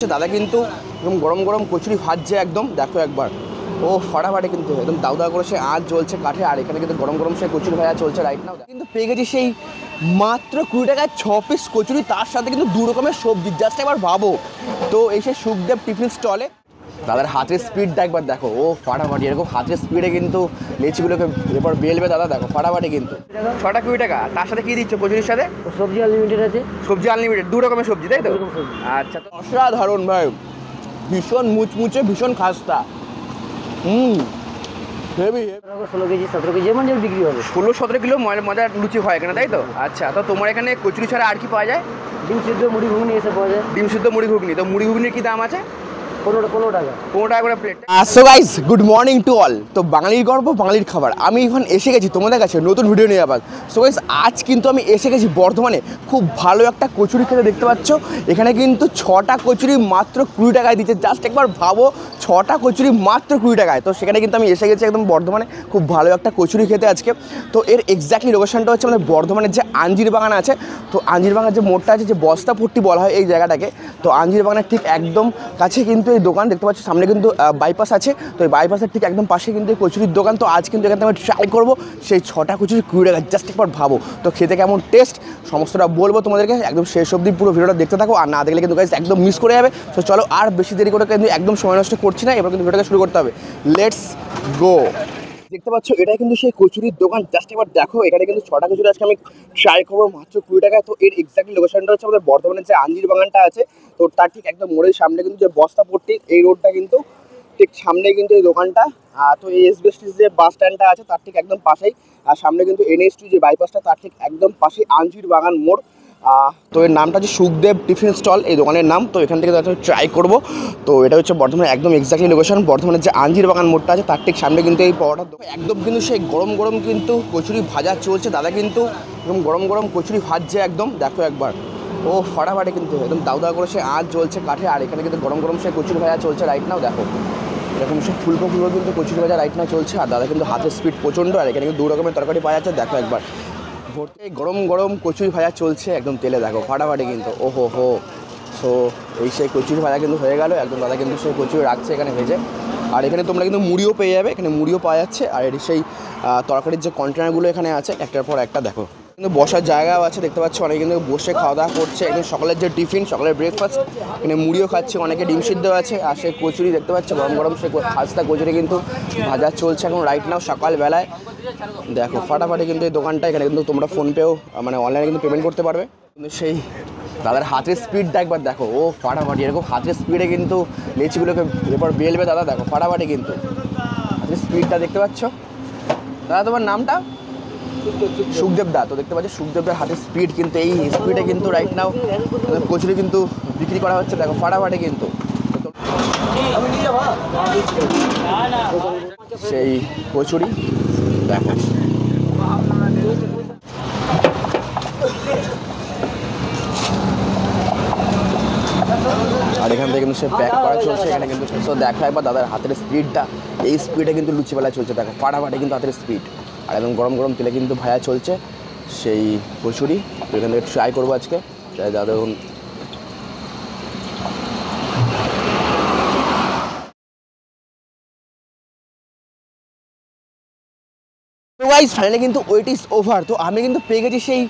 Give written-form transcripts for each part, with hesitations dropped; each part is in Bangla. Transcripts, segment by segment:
দাদা কিন্তু একদম গরম গরম কচুরি ভাজছে একদম দেখো একবার ও ফাটাফাটি কিন্তু একদম দাউ দাউ করে সে আঁচ জ্বলছে কাঠে আর এখানে কিন্তু গরম গরম সে কচুরি ভাজা চলছে রাইট নাও কিন্তু পেয়ে গেছি সেই মাত্র 20 টাকায় 6 পিস কচুরি তার সাথে কিন্তু 2 রকমের সবজি জাস্ট একবার ভাবো তো এই সেই সুখদেব টিফিন স্টলে দাদার হাতের স্পিডটা একবার দেখো ও ফাটাফাটি এরকম হাতের স্পিডে কিন্তু লেচিগুলোকে এরপর বেলবে দাদা দেখো ফাটাফাটি কিন্তু 6টা 20 টাকা তার সাথে কি দিচ্ছ কচুরির সাথে সবজি আনলিমিটেড আছে সবজি আনলিমিটেড 2 রকমের সবজি তাই তো আচ্ছা তো অসাধারণ ভাই ভীষণ মুচমুচে ভীষণ খাস্তা হেভি 16 কেজি 17 কেজি যেমন যেমন বিক্রি হবে 16-17 কিলো মজার লুচি হয় এখানে তাই তো আচ্ছা তো তোমার এখানে কচুরি ছাড়া আর কি পাওয়া যায় ডিম সিদ্ধ মুড়ি ঘুগনি এসে পাওয়া যায় ডিম সিদ্ধ মুড়ি ঘুগনি তো মুড়ি ঘুগনির কি দাম আছে 15 টাকা 15 টাকা করে plate so guys good morning to all তো বাঙালির গর্ব বাঙালির খাবার আমি এখন এসে গেছি তোমাদের কাছে নতুন ভিডিও নিয়ে আবার সো গাইস আজ কিন্তু আমি এসে গেছি বর্ধমানে খুব ভালো একটা কচুরি খেতে দেখতে পাচ্ছ এখানে কিন্তু 6টা কচুরি মাত্র 20 টাকায় দিচ্ছে জাস্ট একবার ভাবো 6টা কচুরি মাত্র 20 টাকায় তো সেখানে কিন্তু আমি এসে গেছি একদম বর্ধমানে খুব ভালো একটা কচুরি খেতে আজকে তো এর এক্স্যাক্টলি লোকেশনটা হচ্ছে আমাদের বর্ধমানের যে আঞ্জির বাগান আছে তো আঞ্জির বাগানের যে মোড়টা আছে যে বস্তাপট্টি বলা হয় এই জায়গাটাকে তো আঞ্জির বাগানের ঠিক একদম কাছে কিন্তু এই দোকান দেখতে পাচ্ছ সামনে কিন্তু বাইপাস আছে তো এই বাইপাসের ঠিক একদম পাশে কিন্তু এই কচুরির দোকান তো আজ কিন্তু এখানে আমি ট্রাই করবো সেই 6টা কচুরি 20 টাকা জাস্ট একবার ভাবো তো খেতে কেমন টেস্ট সমস্তটা বলবো তোমাদেরকে একদম শেষ অবধি পুরো ভিডিওটা দেখতে থাকো আর না দেখলে কিন্তু গাইস একদম মিস করে যাবে তো চলো আর বেশি দেরি করে কিন্তু একদম সময় নষ্ট করছি না এবার কিন্তু ভিডিওটা শুরু করতে হবে লেটস গো দেখতে পাচ্ছ এটাই কিন্তু সেই কচুরির দোকান জাস্ট এবার দেখো এখানে কিন্তু 6টা কচুরি আজকে আমি ট্রাই করবো মাত্র 20 টাকায় তো এর এক্স্যাক্টলি লোকেশনটা হচ্ছে আমাদের বর্ধমানের যে আঞ্জির বাগানটা আছে তো তার ঠিক একদম মোড়ের সামনে কিন্তু যে বস্তাপট্টি এই রোডটা কিন্তু ঠিক সামনে কিন্তু এই দোকানটা তো এই এসবিএসটি যে বাস স্ট্যান্ডটা আছে তার ঠিক একদম পাশেই আর সামনে কিন্তু NH2 যে বাইপাসটা তার ঠিক একদম পাশেই আঞ্জির বাগান মোড় তো এর নামটা হচ্ছে সুখদেব টিফিন স্টল এই দোকানের নাম তো এখান থেকে ট্রাই করব তো এটা হচ্ছে বর্ধমানের একদম এক্স্যাক্টলি লোকেশন বর্ধমানের যে আঞ্জির বাগান মোড়টা আছে তার ঠিক সামনে কিন্তু এই পরোটার দোকান একদম কিন্তু সেই গরম গরম কিন্তু কচুরি ভাজা চলছে দাদা কিন্তু একদম গরম গরম কচুরি ভাজছে একদম দেখো একবার ও ফাটাফাটি কিন্তু একদম দাউ দাউ করে সে আঁচ জ্বলছে কাঠে আর এখানে কিন্তু গরম গরম সে কচুরি ভাজা চলছে রাইট নাও দেখো এরকম সে ফুলকো ফুলকো কিন্তু কচুরি ভাজা রাইট নাও চলছে আর দাদা কিন্তু হাতের স্পিড প্রচণ্ড আর এখানে কিন্তু 2 রকমের তরকারি পাওয়া যাচ্ছে দেখো একবার ভর্তি গরম গরম কচুরি ভাজা চলছে একদম তেলে দেখো ফাটাফাটি কিন্তু ওহো হো সো এই সেই কচুরি ভাজা কিন্তু হয়ে গেল একদম দাদা কিন্তু সেই কচুরি রাখছে এখানে ভেজে আর এখানে তোমরা কিন্তু মুড়িও পেয়ে যাবে এখানে মুড়িও পাওয়া যাচ্ছে আর এটি সেই তরকারির যে কন্টেনারগুলো এখানে আছে একটার পর একটা দেখো কিন্তু বসার জায়গাও আছে দেখতে পাচ্ছ অনেকে কিন্তু বসে খাওয়া দাওয়া করছে একদম সকালের যে টিফিন সকালের ব্রেকফাস্ট এখানে মুড়িও খাচ্ছে অনেকে ডিম সিদ্ধ আছে আর সেই কচুরি দেখতে পাচ্ছ গরম গরম সে খাস্তা কচুরি কিন্তু ভাজা চলছে এখন রাইট নাও সকালবেলায় দেখো ফাটাফাটি কিন্তু এই দোকানটা এখানে কিন্তু তোমরা ফোনপেও মানে অনলাইনে কিন্তু পেমেন্ট করতে পারবে কিন্তু সেই দাদার হাতের স্পিডটা একবার দেখো ও ফাটাফাটি এরকম হাতের স্পিডে কিন্তু লেচিগুলোকে এরপর বেলবে দাদা দেখো ফাটাফাটি কিন্তু হাতের স্পিডটা দেখতে পাচ্ছ দাদা তোমার নামটা সুখদেব দা তো দেখতে পাচ্ছি সুখদেবের হাতের স্পিড কিন্তু এই স্পিডে কিন্তু রাইট নাও কচুরি কিন্তু বিক্রি করা হচ্ছে দেখো ফাটাফাটি কিন্তু সেই কচুরি দেখো আর এখান থেকে কিন্তু সে প্যাক করা চলছে এখানে কিন্তু সো দেখা একবার দাদার হাতের স্পিডটা এই স্পিডে কিন্তু লুচিবেলা চলছে দেখো ফাটাফাটি কিন্তু হাতের স্পিড আর একদম গরম গরম তেলে কিন্তু ভাজা চলছে সেই কচুরি তো এখান থেকে ট্রাই করবো আজকে দাদা দেখুন তো গাইস ফাইনালি কিন্তু ওয়েট ইজ ওভার তো আমি কিন্তু পেয়ে গেছি সেই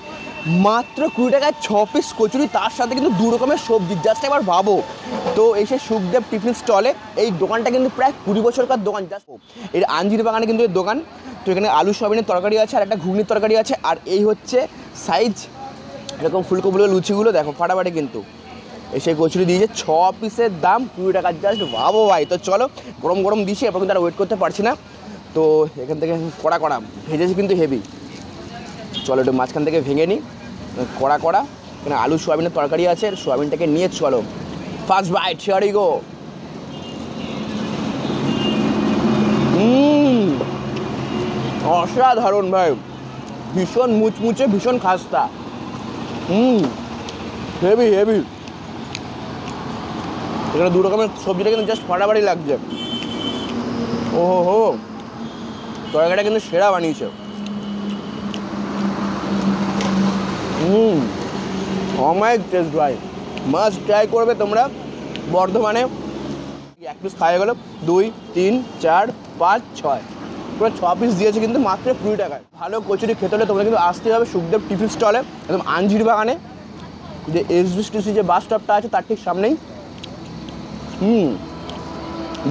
মাত্র 20 টাকায় 6 পিস কচুরি তার সাথে কিন্তু 2 রকমের সবজি জাস্ট একবার ভাবো তো এই সেই সুখদেব টিফিন স্টলে এই দোকানটা কিন্তু প্রায় 20 বছরকার দোকান জাস্ট এর আঞ্জির বাগানে কিন্তু এই দোকান তো এখানে আলু সয়াবিনের তরকারি আছে আর একটা ঘুগনির তরকারি আছে আর এই হচ্ছে সাইজ এরকম ফুলকোগুলো লুচিগুলো দেখো ফাটাফাটি কিন্তু এই সেই কচুরি দিয়েছে 6 পিসের দাম 20 টাকার জাস্ট ভাবো ভাই তো চলো গরম গরম দিয়েছি এরপর কিন্তু আর ওয়েট করতে পারছি না তো এখান থেকে কড়া কড়া ভেজেছি কিন্তু হেভি চলো একটু মাঝখান থেকে ভেঙে নিই কড়া কড়া এখানে আলু সোয়াবিনের তরকারি আছে সোয়াবিনটাকে নিয়ে চলো first bite here we go অসাধারণ ভাই ভীষণ মুচমুচে ভীষণ খাস্তা হেভি হেভি এখানে 2 রকমের সবজিটা কিন্তু জাস্ট ফাটাফাটি লাগছে ওহো হো তরকারিটা কিন্তু সেরা বানিয়েছে অমাইক টেস্ট ভাই মাস্ট ট্রাই করবে তোমরা বর্ধমানে এক পিস খাওয়া গেলো 2 3 4 5 6 পুরো 6 পিস দিয়েছে কিন্তু মাত্র 20 টাকায়। ভালো কচুরি খেতে হলে তোমরা কিন্তু আসতে হবে সুখদেব টিফিন স্টলে, একদম আঞ্জির বাগানে, যে এসবিএসটিসি যে বাস স্টপটা আছে তার ঠিক সামনেই।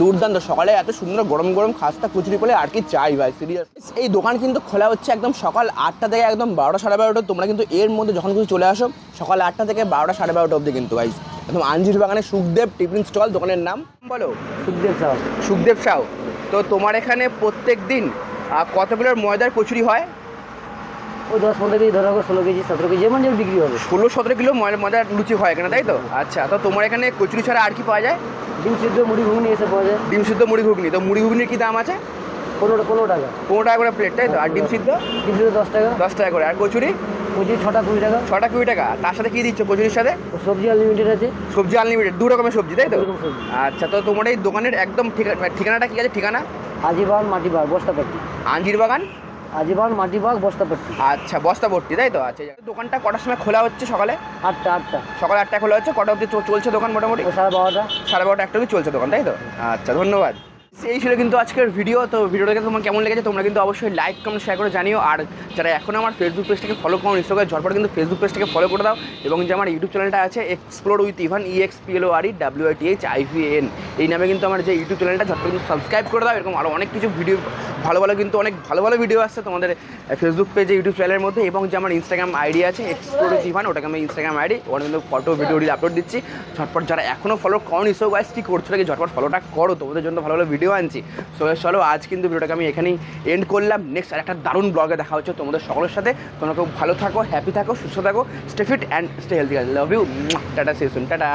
দুর্দান্ত, সকালে এত সুন্দর গরম গরম খাস্তা কচুরি পেলে আর কি চাই ভাই, সিরিয়াস। এই দোকান কিন্তু খোলা হচ্ছে একদম সকাল 8টা থেকে একদম 12টা সাড়ে 12টা। তোমরা কিন্তু এর মধ্যে যখন কিছু চলে আসো সকাল 8টা থেকে 12টা সাড়ে 12টা অবধি কিন্তু ভাই, একদম আঞ্জির বাগানে সুখদেব টিফিন স্টল। দোকানের নাম বলো? সুখদেব সাউ। সুখদেব সাউ। তো তোমার এখানে প্রত্যেক দিন কতগুলোর ময়দার কচুরি হয়? ওই 10-15 কেজি ধরা 16 কেজি 17 কেজি যেমন যেমন বিক্রি হবে। 16-17 কিলো ময়দার লুচি হয় এখানে, তাই তো? আচ্ছা, তো তোমার এখানে কচুরি ছাড়া আর কি পাওয়া যায়? ডিম সিদ্ধ মুড়ি ঘুগনি এসে পাওয়া যায়। ডিম সিদ্ধ মুড়ি ঘুগনি, তো মুড়ি ঘুগনির কী দাম আছে? 15 টাকা। 15 টাকা করে প্লেট, তাই তো? আর ডিম সিদ্ধ? ডিম সিদ্ধ 10 টাকা। 10 টাকা করে। আর কচুরি? কচুরি 6টা 20 টাকা। 6টা 20 টাকা। তার সাথে কী দিচ্ছ কচুরির সাথে? সবজি আনলিমিটেড আছে। সবজি আনলিমিটেড, 2 রকমের সবজি, তাই তো? 2 রকম সবজি। আচ্ছা, তো তোমার এই দোকানের একদম ঠিকানাটা কী আছে? ঠিকানা আজিবান মাটিবাগ বস্তাপট্টি। আঞ্জির বাগান, আজিবান মাটিবাগ বস্তাপট্টি। আচ্ছা, বস্তাপট্টি, তাই তো? আচ্ছা, দোকানটা কটার সময় খোলা হচ্ছে? সকালে 8টা। সকাল 8টায় খোলা হচ্ছে, কটা অবধি চলছে দোকান? মোটামুটি 12:30। সাড়ে 12টা 1টা অবধি চলছে দোকান, তাই তো? আচ্ছা, ধন্যবাদ। এই ছিল কিন্তু আজকের ভিডিও। তো ভিডিওটা তোমার কেমন লেগেছে তোমরা কিন্তু অবশ্যই লাইক কমেন্ট শেয়ার করে জানিও। আর যারা এখনও আমার ফেসবুক পেজটাকে ফলো করো, ইনস্টাগ্রামে ঝটপট কিন্তু ফেসবুক পেজটাকে ফলো করে দাও। এবং যে আমার ইউটিউব চ্যানেলটা আছে এক্সপ্লোর উইথ ইভান, EXPLOREWITHIVAN, এই নামে কিন্তু আমার যে ইউটিউব চ্যানেলটা ঝটপট কিন্তু সাবস্ক্রাইব করে দাও। এরকম আরও অনেক কিছু ভিডিও ভালো ভালো কিন্তু অনেক ভালো ভালো ভিডিও আসছে তোমাদের ফেসবুক পেজে, ইউটিউব চ্যানেলের মধ্যে। এবং যে আমার ইনস্টাগ্রাম আইডি আছে এক্সপ্লোর উইথ ইভান, ওটাকে আমি ইনস্টাগ্রাম আইডি, ওখানে কিন্তু ফটো ভিডিও আপলোড দিচ্ছি। ঝটপট যারা এখনও ফলো করনি, সো গাইস কী করছো নাকি, ঝটপট ফলোটা করো, তোমাদের জন্য ভালো ভালো ভিডিও আনছি। সো চলো আজ কিন্তু ভিডিওটাকে আমি এখানেই এন্ড করলাম। নেক্সট আর একটা দারুণ ব্লগে দেখা হচ্ছে তোমাদের সকলের সাথে। তোমরা খুব ভালো থাকো, হ্যাপি থাকো, সুস্থ থাকো, stay fit and stay healthy. Love you, tata, see you soon, tata.